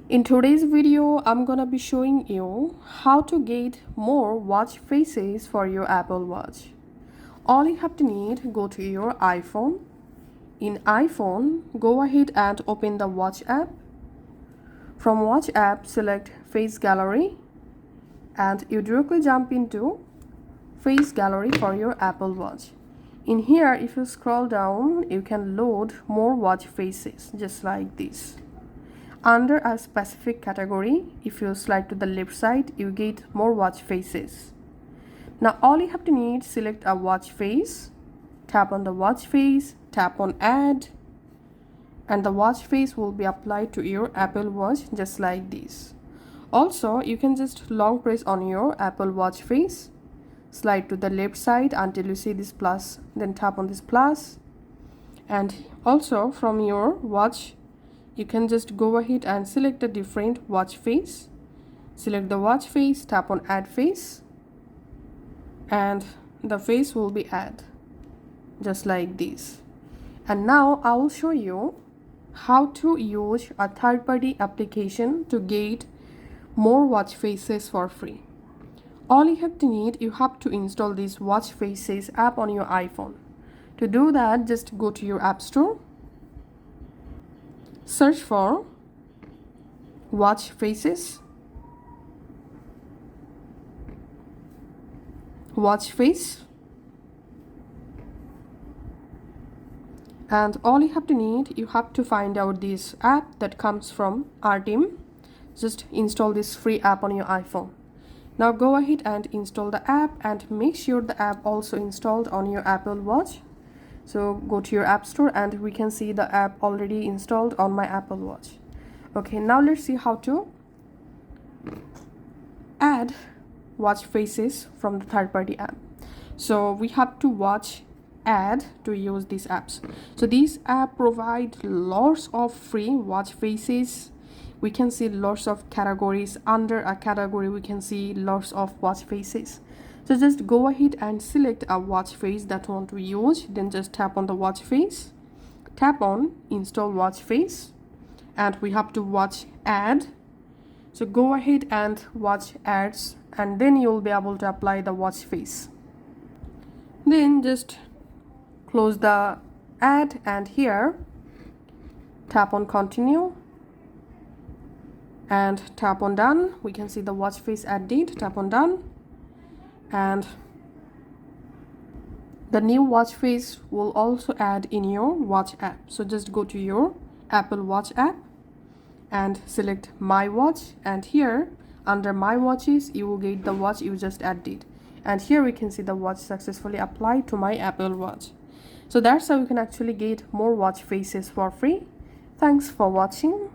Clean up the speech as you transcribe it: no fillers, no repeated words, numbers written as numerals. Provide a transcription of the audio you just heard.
In today's video, I'm gonna be showing you how to get more watch faces for your Apple Watch. All you have to need, go to your iPhone. In iPhone, go ahead and open the Watch app. From Watch app, select Face Gallery and you directly jump into Face Gallery for your Apple Watch. In here, if you scroll down, you can load more watch faces just like this. Under a specific category, if you slide to the left side, you get more watch faces. Now all you have to need, select a watch face, tap on the watch face, tap on add, and the watch face will be applied to your Apple Watch just like this. Also, you can just long press on your Apple Watch face, slide to the left side until you see this plus, then tap on this plus, and also from your watch you can just go ahead and select a different watch face. Select the watch face, tap on add face, and the face will be add just like this. And now I will show you how to use a third-party application to get more watch faces for free. All you have to need, you have to install this Watch Faces app on your iPhone. To do that, just go to your App Store, search for Watch Faces, watch face, and all you have to need, you have to find out this app that comes from our team. Just install this free app on your iPhone. Now go ahead and install the app and make sure the app also installed on your Apple Watch. So go to your App Store and we can see the app already installed on my Apple Watch. Okay, now let's see how to add watch faces from the third-party app. So we have to watch add to use these apps. So these app provide lots of free watch faces. We can see lots of categories. Under a category we can see lots of watch faces. So just go ahead and select a watch face that you want to use, then just tap on the watch face, tap on install watch face, and we have to watch add. So go ahead and watch ads and then you'll be able to apply the watch face. Then just close the ad and here tap on continue and tap on done. We can see the watch face ad date, tap on done, and the new watch face will also add in your watch app. So just go to your Apple Watch app and select my watch, and here under my watches you will get the watch you just added, and here we can see the watch successfully applied to my Apple Watch. So that's how you can actually get more watch faces for free. Thanks for watching.